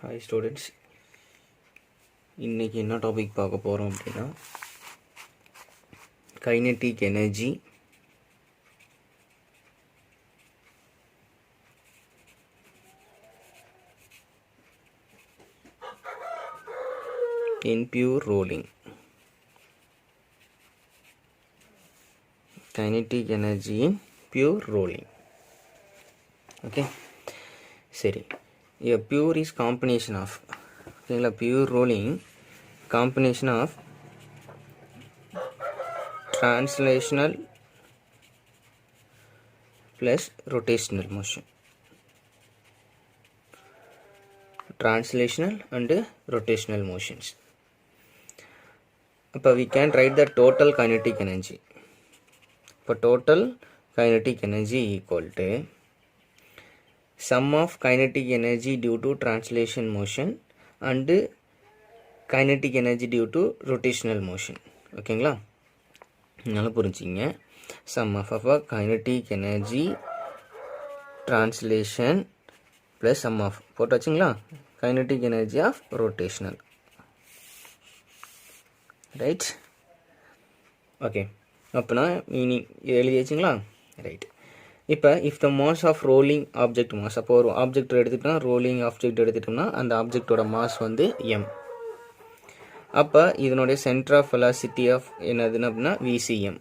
Hi students, இன்னைக்கு என்ன topic பார்க்க போகிறோம் அப்படின்னா kinetic energy in pure rolling. Kinetic energy in pure rolling. Okay, சரி. A pure is combination of, ஓகேங்களா, pure rolling combination of translational plus rotational motion. Translational and rotational motions. அப்போ we can write the total kinetic energy. இப்போ total kinetic energy equal to sum of kinetic energy due to translation motion and kinetic energy due to rotational motion. ஓகேங்களா, நல்லா புரிஞ்சிங்க. sum of kinetic energy translation plus sum of போட்டு வச்சிங்களா kinetic energy of rotational. Right, okay. அப்போனா meaning எழுதி வச்சிங்களா? Right. இப்போ if the mass of rolling object mass, அப்போ ஒரு ஆப்ஜெக்ட் எடுத்துக்கிட்டோம்னா, ரோலிங் ஆப்ஜெக்ட் எடுத்துட்டோம்னா அந்த ஆப்ஜெக்டோட மாஸ் வந்து எம். அப்போ இதனுடைய சென்டர் ஆஃப் வெலாசிட்டி ஆஃப் என்னதுன்னு அப்படின்னா விசிஎம்.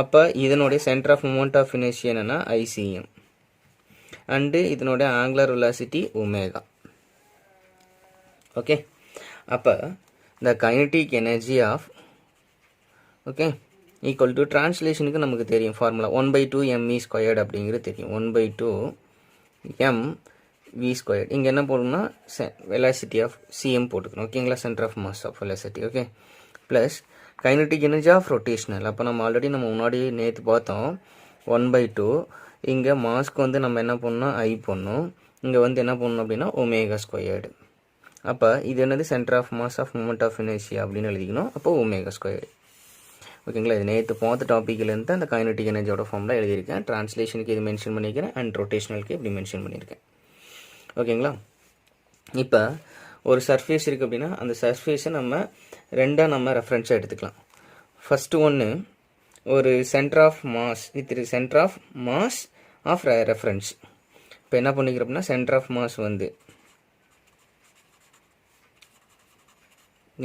அப்போ இதனுடைய centre of moment of inertia என்னன்னா ஐசிஎம். அண்டு இதனுடைய ஆங்குலர் வெலாசிட்டி ஒமேகா. ஓகே, அப்போ the kinetic energy of, okay, equal to டிரான்ஸ்லேஷனுக்கு நமக்கு தெரியும் ஃபார்முலா 1/2 mv ஸ்கொயர்டு அப்படிங்கிறது தெரியும். 1/2 mv ஸ்கொயர்டு. இங்கே என்ன போடணும்னா வெலாசிட்டி ஆஃப் சிஎம் போட்டுக்கணும். ஓகேங்களா, centre of mass of velocity. Okay, plus kinetic energy of rotational. அப்போ நம்ம ஆல்ரெடி முன்னாடி நேற்று பார்த்தோம் 1/2. இங்கே மாஸ்க்கு வந்து நம்ம என்ன பண்ணணும், ஐ பண்ணணும். இங்கே வந்து என்ன பண்ணணும் அப்படின்னா ஒமேகா ஸ்கொயர்டு. அப்போ இது என்னது centre of mass of moment of inertia அப்படின்னு எழுதிக்கணும். அப்போ ஒமேகா ஸ்கொயர்டு. ஓகேங்களா, இது நேற்று பார்த்த டாப்பிக்லேருந்து அந்த கைனடிக் எனர்ஜியோட ஃபார்மில் எழுதியிருக்கேன். ட்ரான்ஸ்லேஷனுக்கு இது மென்ஷன் பண்ணியிருக்கேன் அண்ட் ரொட்டேஷனலுக்கு இப்படி மென்ஷன் பண்ணியிருக்கேன். ஓகேங்களா, இப்போ ஒரு சர்ஃபேஸ் இருக்குது அப்படின்னா அந்த சர்ஃபேஸை நம்ம ரெண்டாக நம்ம ரெஃபரன்ஸாக எடுத்துக்கலாம். ஃபஸ்ட்டு ஒன்று ஒரு centre of mass with centre of mass of reference. இப்போ என்ன பண்ணிக்கிறோம் அப்படின்னா சென்டர் ஆஃப் மாஸ் வந்து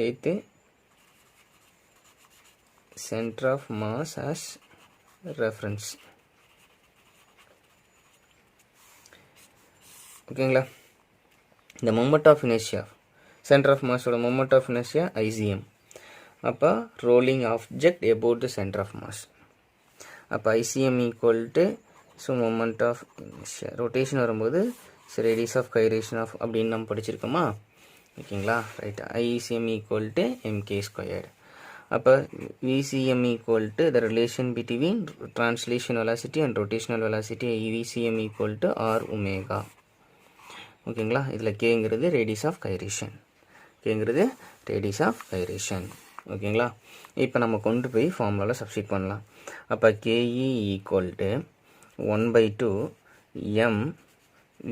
நேற்று center of mass as reference. ஓகேங்களா, இந்த moment of inertia centre of மாஸோட மொமெண்ட் ஆஃப் இனர்ஷியா ஐசிஎம். அப்போ rolling object about the centre of mass. அப்போ ICM equal to so moment of inertia. Rotation வரும்போது radius of gyration of அப்படின்னு நம்ம படிச்சிருக்கோமா? ஓகேங்களா, right. ICM equal to MK squared. அப்போ VCM equal to the relation between translation velocity and rotational velocity. VCM equal to R omega. ஓகேங்களா, இதில் கேங்கிறது radius of gyration. கேங்கிறது ரேடியஸ் ஆஃப் கைரேஷன். ஓகேங்களா, இப்போ நம்ம கொண்டு போய் ஃபார்முலாவில் சப்ஸ்டிட் பண்ணலாம். அப்போ KE equal to 1/2 m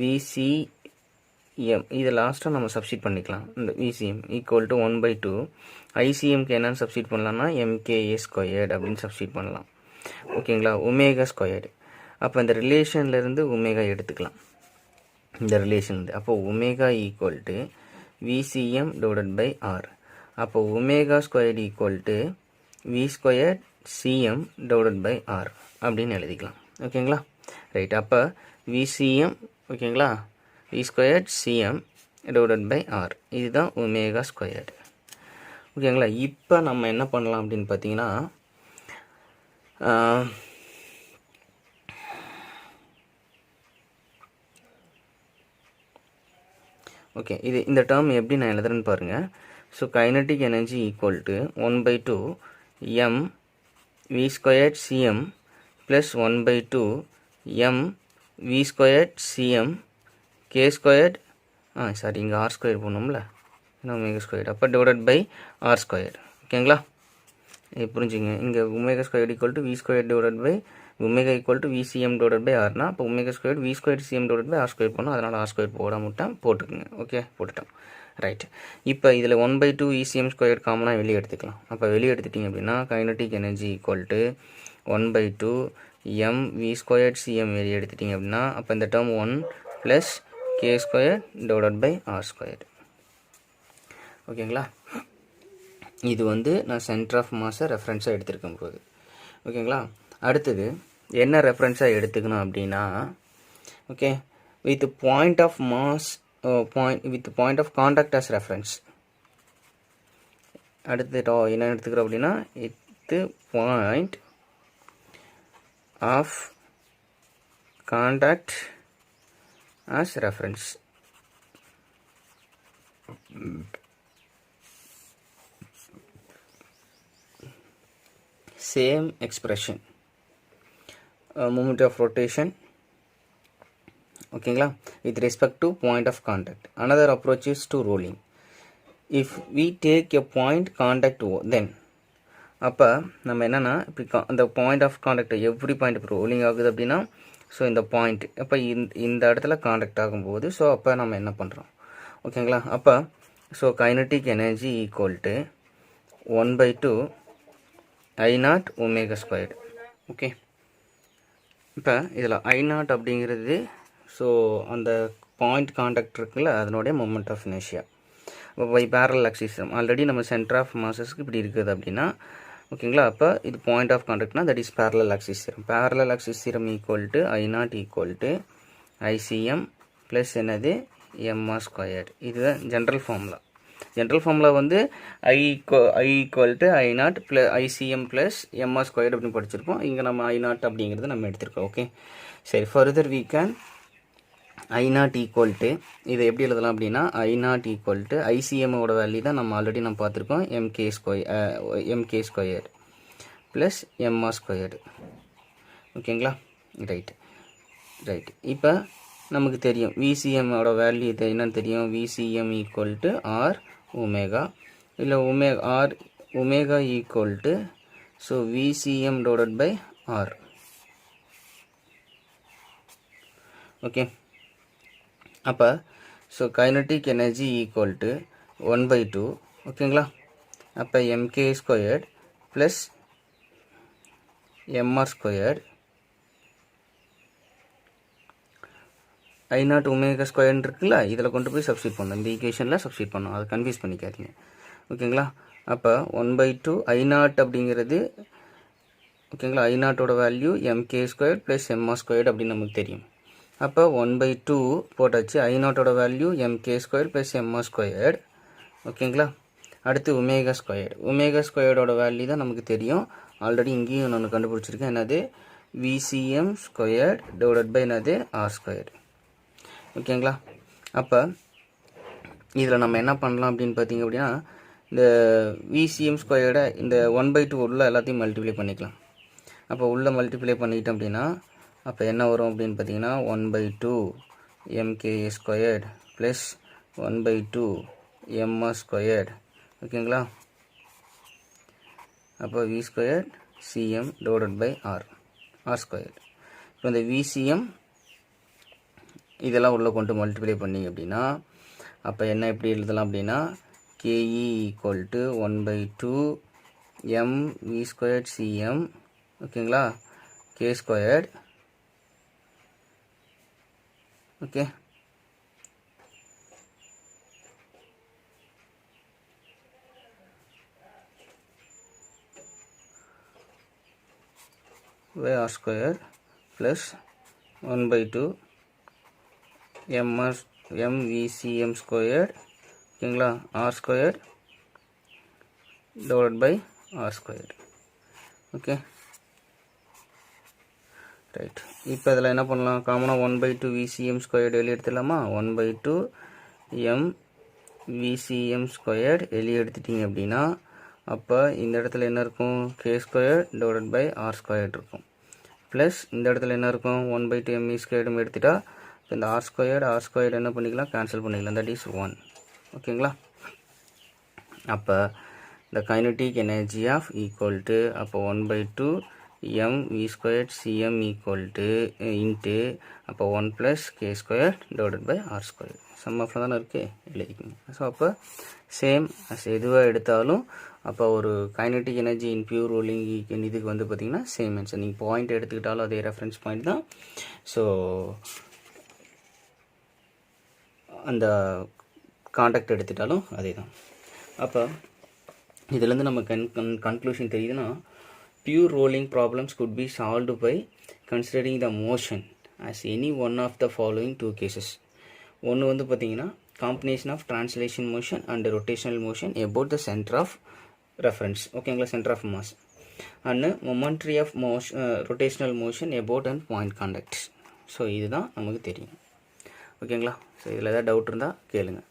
VCM. இது லாஸ்ட்டாக நம்ம சப்ஸ்டிட் பண்ணிக்கலாம். இந்த VCM ஈக்குவல் டு 1/2 ஐசிஎம்க்கு என்னென்னு சப்ஸ்டிட் பண்ணலாம்னா MKA ஸ்கொயர்டு அப்படின்னு சப்ஸ்டிட் பண்ணலாம். ஓகேங்களா, ஒமேகா ஸ்கொயர்டு. அப்போ இந்த ரிலேஷன்லேருந்து ஒமேகா எடுத்துக்கலாம். இந்த ரிலேஷன் வந்து அப்போ omega equal to VCM divided by R. அப்போ omega squared equal to V squared CM divided by R அப்படின்னு எழுதிக்கலாம். ஓகேங்களா, ரைட். அப்போ VCM, ஓகேங்களா, V squared CM divided by R, இதுதான் ஒமேகா ஸ்கொயர்டு. ஓகேங்களா, இப்போ நம்ம என்ன பண்ணலாம் அப்படின்னு பார்த்தீங்கன்னா ஓகே, இது இந்த டேர்ம் எப்படி நான் எழுதுறேன்னு பாருங்கள். So kinetic energy equal to 1/2 m V squared CM plus 1/2 m V squared CM K squared, sorry இங்கே ஆர் ஸ்கொயர் போடணும்ல, ஒமேகா ஸ்கொயர்டு. அப்போ டிவைடட் பை ஆர் ஸ்கொயர்டு. ஓகேங்களா, இது புரிஞ்சுங்க. இங்கே omega squared equal to V square divided by omega equal to VCM divided by ஆர்னா அப்போ omega square V square CM divided by R square பண்ணணும், அதனால் ஆர் ஸ்கொயர் போடாம போட்டுக்குங்க. ஓகே, போட்டுட்டோம். ரைட். இப்போ இதில் 1/2 இசிஎம் ஸ்கொயர் காமனாக வெளியே எடுத்துக்கலாம். அப்போ வெளியே எடுத்துட்டிங்க அப்படின்னா kinetic energy equal to 1/2 M V square CM வெளியே எடுத்துட்டிங்க அப்படின்னா அப்போ இந்த term 1 plus K square divided by R square. ஓகேங்களா? இது வந்து நான் சென்டர் ஆஃப் மாஸை ரெஃபரன்ஸாக எடுத்துருக்கும் போது. ஓகேங்களா? அடுத்தது என்ன ரெஃபரன்ஸாக எடுத்துக்கணும் அப்படின்னா okay with point of mass with point of contact as reference. அடுத்து என்ன எடுத்துக்கிறோம் அப்படின்னா இது point of contact as reference. Same expression, moment of rotation. ஓகேங்களா? with respect to point of contact. Another approach is to rolling. If we take a point contact then அப்போ நம்ம என்னென்னா இப்படி அந்த point of contact every point இப்போ rolling ஆகுது அப்படின்னா so இந்த பாயிண்ட் அப்போ இந்த இடத்துல கான்டாக்ட் ஆகும்போது ஸோ அப்போ நம்ம என்ன பண்ணுறோம்? ஓகேங்களா? அப்போ so kinetic energy equal to 1/2 I0 omega squared. Okay, இப்போ இதில் I0 அப்படிங்கிறது ஸோ அந்த பாயிண்ட் கான்டாக்ட் இருக்குல்ல அதனுடைய மொமெண்ட் ஆஃப் இனர்ஷியா. இப்போ பை பேரலல் ஆக்சிஸ் ஆல்ரெடி நம்ம சென்டர் ஆஃப் மாஸஸ்க்கு இப்படி இருக்குது அப்படின்னா ஓகேங்களா? அப்போ இது பாயிண்ட் ஆஃப் கான்டாக்ட்னா that is parallel axis theorem. Parallel axis theorem equal to I0 equal to ICM plus என்னது எம்ஆர் ஸ்கொயர். இதுதான் ஜென்ரல் ஃபார்முலா. ஜென்ரல் ஃபார்முலா வந்து I equal to I0 plus ICM plus MR square அப்படின்னு படிச்சிருப்போம். இங்கே நம்ம I0 அப்படிங்கிறது நம்ம எடுத்திருக்கோம். ஓகே, சரி. Further we can I0 equal to இதை எப்படி எழுதலாம் அப்படின்னா I0 ஈக்குவல் டு ஐசிஎம்மோட வேல்யூ தான் நம்ம ஆல்ரெடி நம்ம பார்த்துருக்கோம் m k square plus MR square. ஓகேங்களா? ரைட். இப்போ நமக்கு தெரியும் விசிஎம்மோட வேல்யூ இது என்னன்னு தெரியும். VCM equal to r omega இல்லை omega equal to so VCM divided by r. Okay, அப்போ so kinetic energy equal to 1/2 ஓகேங்களா? அப்போ m k squared plus MR square I0 omega ஸ்கொயர்னு இருக்குல்ல இதில் கொண்டு போய் சப்ஸ்டியூட் பண்ணணும். இந்த ஈக்குவேஷனில் சப்ஸ்டியூட் பண்ணணும். அதை கன்ஃபியூஸ் பண்ணிக்காதீங்க. ஓகேங்களா? அப்போ 1/2 I0 அப்படிங்கிறது ஓகேங்களா? I0ஓட value m k square plus MR square அப்படின்னு நமக்கு தெரியும். அப்போ 1/2 போட்டாச்சு. I0ஓட value m k square plus MR square. ஓகேங்களா? அடுத்து ஒமேகா ஸ்கொயரோட வேல்யூ தான் நமக்கு தெரியும். ஆல்ரெடி இங்கேயும் நான் கண்டுபிடிச்சிருக்கேன். என்னது விசிஎம் ஸ்கொயர் டிவைடட் பை என்னது ஆர் ஸ்கொயர். ஓகேங்களா? அப்போ இதில் நம்ம என்ன பண்ணலாம் அப்படின்னு பார்த்தீங்க அப்படின்னா இந்த விசிஎம் ஸ்கொயர்டை இந்த 1/2 உள்ள எல்லாத்தையும் மல்டிப்ளை பண்ணிக்கலாம். அப்போ உள்ளே மல்டிப்ளை பண்ணிக்கிட்டோம் அப்படின்னா அப்போ என்ன வரும் அப்படின்னு பார்த்தீங்கன்னா 1/2 m k squared plus 1/2 m r squared. ஓகேங்களா? அப்போ v square CM divided by R square. இப்போ இந்த விசிஎம் இதெல்லாம் உள்ளே கொண்டு மல்டிப்ளை பண்ணிங்க அப்படின்னா அப்போ என்ன எப்படி எழுதலாம் அப்படின்னா KE equal to 1/2 M V square c m ஓகேங்களா k squared. Okay, by r square plus 1/2 mvcm squared ஓகேங்களா r squared divided by r squared. Okay, right. இப்போ இதில் என்ன பண்ணலாம்? காமனாக 1/2 விசிஎம் ஸ்கொயர்டு வெளியே எடுத்துடலாமா? 1/2 எம் விசிஎம் ஸ்கொயர்டு வெளியே எடுத்துட்டிங்க அப்படின்னா அப்போ இந்த இடத்துல என்ன இருக்கும்? K square divided by R squared இருக்கும். ப்ளஸ் இந்த இடத்துல என்ன இருக்கும்? 1/2 எம்இ ஸ்கொயர்டும் எடுத்துட்டா இந்த ஆர் ஸ்கொயர்டு என்ன பண்ணிக்கலாம்? கேன்சல் பண்ணிக்கலாம். That is 1. ஓகேங்களா? அப்போ the kinetic energy of equal to அப்போ 1/2 mv squared cm equal to into அப்போ 1 plus k squared divided by r squared sum ஆஃப்ல தானே இருக்கு எழுதிக்கங்க. ஸோ அப்போ சேம் அஸ் எதுவாக எடுத்தாலும் அப்போ ஒரு kinetic energy in pure rolling இதுக்கு வந்து பார்த்திங்கன்னா சேம் ஆன்சர். நீங்கள் பாயிண்ட் எடுத்துக்கிட்டாலும் அதே ரெஃபரன்ஸ் பாயிண்ட் தான். ஸோ அந்த காண்டாக்ட் எடுத்துட்டாலும் அதே தான். அப்போ இதுலேருந்து நம்ம கன்க்ளூஷன் தெரியுதுன்னா pure rolling problems could be solved by considering the motion as any one of the following two cases. ஒன்று வந்து பார்த்திங்கன்னா combination of translation motion and rotational motion about the center of reference, ஓகேங்களா, center of mass, and momentary of motion, rotational motion about and point contact. So இதுதான் நமக்கு தெரியும். ஓகேங்களா. So இதில் ஏதாவது டவுட் இருந்தால் கேளுங்கள்.